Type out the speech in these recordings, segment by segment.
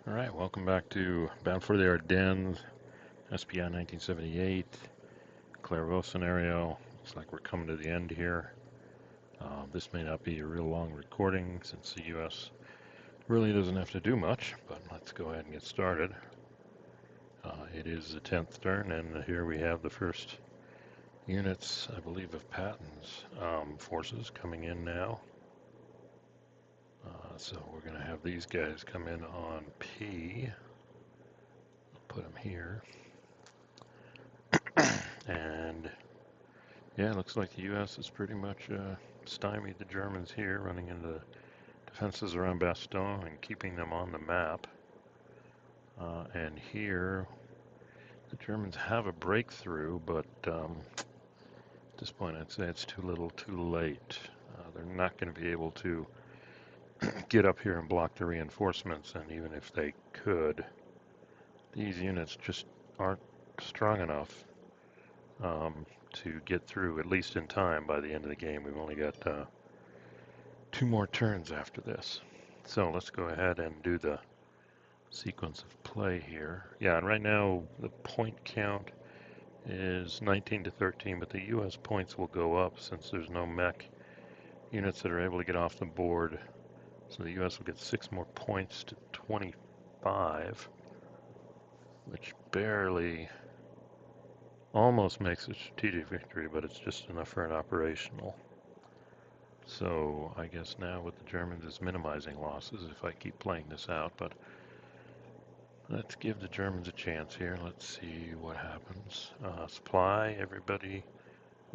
All right, welcome back to Bound for the Ardennes, SPI 1978, Clervaux scenario. Looks like we're coming to the end here. This may not be a real long recording since the U.S. really doesn't have to do much, but let's go ahead and get started. It is the 10th turn, and here we have the first units, I believe, of Patton's forces coming in now. So we're going to have these guys come in on P. Put them here. And yeah, it looks like the U.S. has pretty much stymied the Germans here, running into defenses around Bastogne and keeping them on the map. And here, the Germans have a breakthrough, but at this point I'd say it's too little too late. They're not going to be able to get up here and block the reinforcements, and even if they could, these units just aren't strong enough to get through, at least in time by the end of the game. We've only got 2 more turns after this. So let's go ahead and do the sequence of play here. Yeah, and right now the point count is 19 to 13, but the U.S. points will go up since there's no mech units that are able to get off the board. So the U.S. will get 6 more points to 25, which barely, almost makes a strategic victory, but it's just enough for an operational. So I guess now with the Germans is minimizing losses if I keep playing this out, but let's give the Germans a chance here. Let's see what happens. Supply, everybody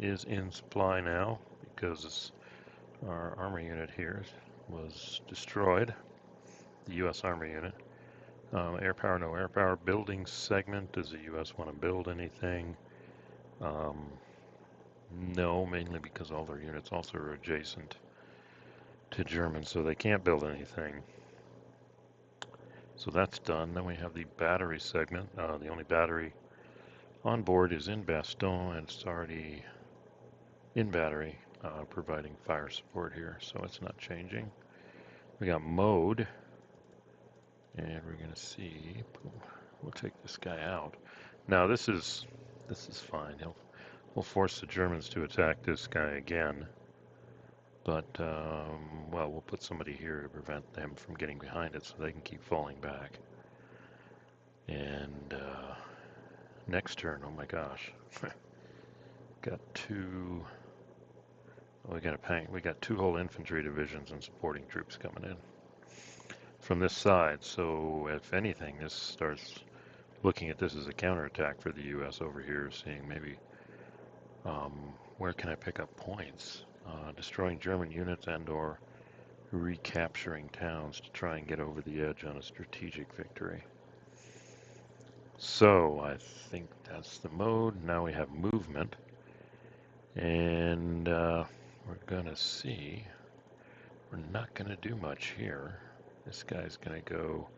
is in supply now because our armor unit here was destroyed, the U.S. armor unit. Air power, no air power. Building segment, does the U.S. want to build anything? No, mainly because all their units also are adjacent to German, so they can't build anything. So that's done. Then we have the battery segment. The only battery on board is in Bastogne, and it's already in battery, providing fire support here, so it's not changing. We got mode, and we're going to see. We'll take this guy out. Now this is fine. We'll force the Germans to attack this guy again, but well, we'll put somebody here to prevent them from getting behind it, so they can keep falling back. And next turn, oh my gosh, got two. We got 2 whole infantry divisions and supporting troops coming in from this side. So if anything, this starts looking at this as a counterattack for the U.S. over here, seeing maybe where can I pick up points, destroying German units and/or recapturing towns to try and get over the edge on a strategic victory. So I think that's the mode. Now we have movement, and we're gonna see. We're not gonna do much here. This guy's gonna go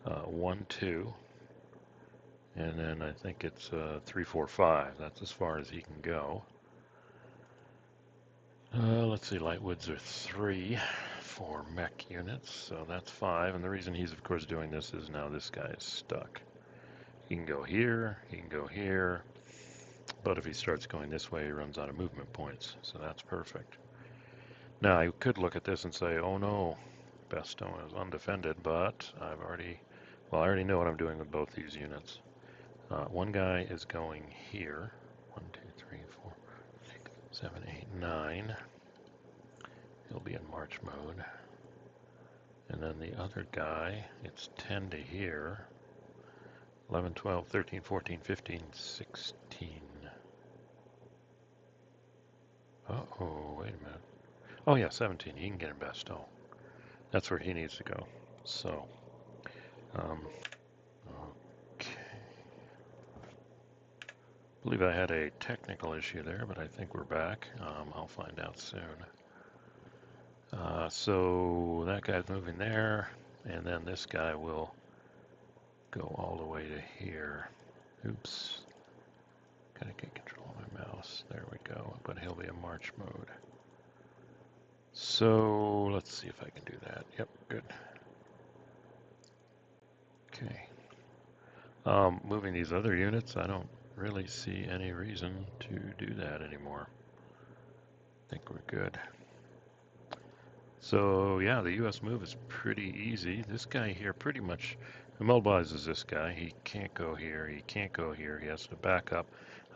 1, 2, and then I think it's 3, 4, 5. That's as far as he can go. Let's see, light woods are 3 for mech units, so that's 5. And the reason he's of course doing this is now this guy is stuck. He can go here, he can go here, but if he starts going this way, he runs out of movement points, so that's perfect. Now I could look at this and say, oh no, Bastogne is undefended, but I already know what I'm doing with both these units. One guy is going here. 1, 2, 3, 4, 6, 7, 8, 9. He'll be in march mode. And then the other guy, it's 10 to here. 11, 12, 13, 14, 15, 16. Uh-oh, wait a minute. Oh yeah, 17. He can get in Bastogne. That's where he needs to go. So, okay. I believe I had a technical issue there, but I think we're back. I'll find out soon. So that guy's moving there, and then this guy will go all the way to here. Oops. Gotta get control of my mouse. There we go. But he'll be in march mode. So let's see if I can do that. Yep, good. Okay. Moving these other units, I don't really see any reason to do that anymore. I think we're good. So yeah, the US move is pretty easy. This guy here pretty much immobilizes this guy. He can't go here, he can't go here, he has to back up.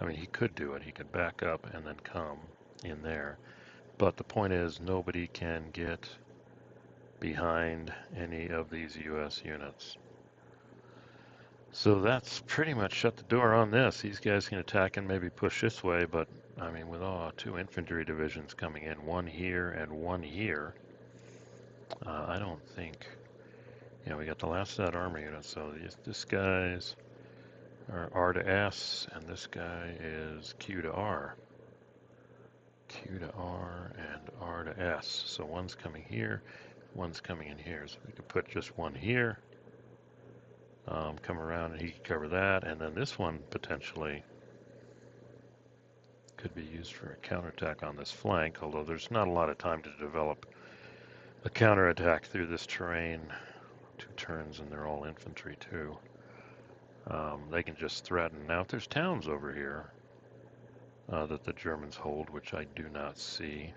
I mean, he could do it. He could back up and then come in there. But the point is, nobody can get behind any of these US units. So that's pretty much shut the door on this. These guys can attack and maybe push this way, but I mean, with two infantry divisions coming in, one here and one here, I don't think, we got the last of that armor unit, so this guy's are R to S, and this guy is Q to R. Q to R and R to S. So one's coming here, one's coming in here. So we could put just one here, come around and he could cover that, and then this one potentially could be used for a counterattack on this flank, although there's not a lot of time to develop a counterattack through this terrain. 2 turns and they're all infantry too. They can just threaten. Now if there's towns over here that the Germans hold, which I do not see,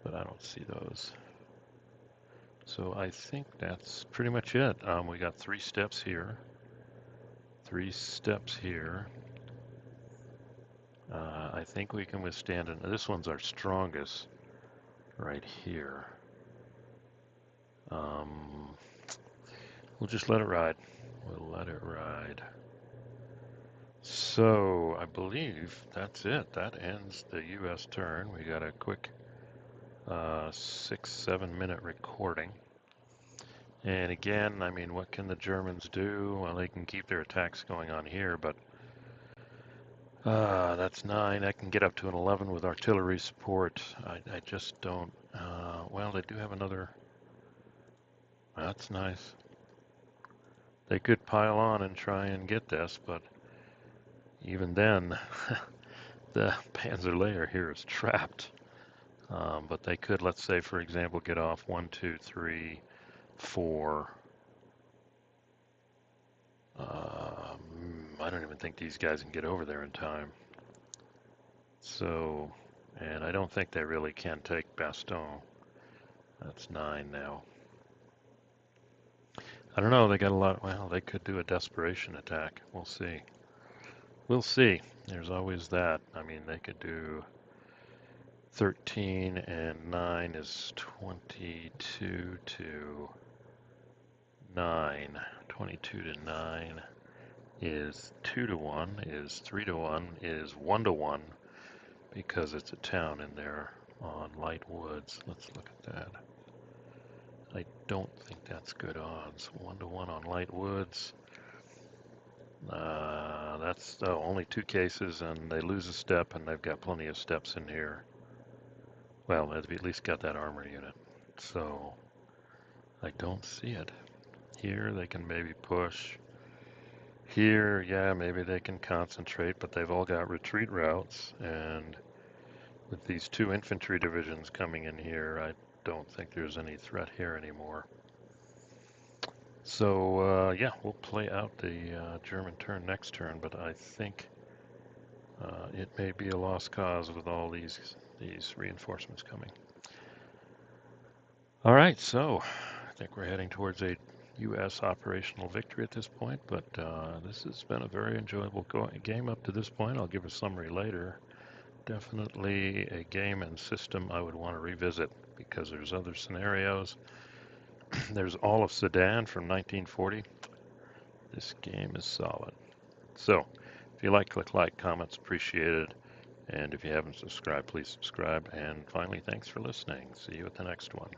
but I don't see those. So I think that's pretty much it. We got 3 steps here, 3 steps here. I think we can withstand it. This one's our strongest right here. We'll just let it ride. We'll let it ride. So I believe that's it. That ends the U.S. turn. We got a quick 6-7 minute recording. And again, I mean, what can the Germans do? Well, they can keep their attacks going on here, but that's 9. I can get up to an 11 with artillery support. I just don't. Well, they do have another. That's nice. They could pile on and try and get this, but even then, the Panzer layer here is trapped. But they could, let's say, for example, get off 1, 2, 3, 4. I don't even think these guys can get over there in time. So, and I don't think they really can take Bastogne. That's 9 now. I don't know, they got a lot. Well, they could do a desperation attack. We'll see. We'll see. There's always that. I mean, they could do 13 and 9 is 22 to 9. 22 to 9 is 2 to 1, is 3 to 1, is 1 to 1, because it's a town in there on light woods. Let's look at that. I don't think that's good odds. 1 to 1 on light woods. That's only 2 cases, and they lose a step, and they've got plenty of steps in here. Well, they've at least got that armor unit. So I don't see it. Here they can maybe push. Here, yeah, maybe they can concentrate, but they've all got retreat routes, and with these 2 infantry divisions coming in here, I don't think there's any threat here anymore. So yeah, we'll play out the German turn next turn, but I think it may be a lost cause with all these reinforcements coming. All right, so I think we're heading towards a U.S. operational victory at this point, but this has been a very enjoyable game up to this point. I'll give a summary later. Definitely a game and system I would want to revisit because there's other scenarios. There's all of Sedan from 1940. This game is solid. So if you like, click like, comments appreciated. And if you haven't subscribed, please subscribe. And finally, thanks for listening. See you at the next one.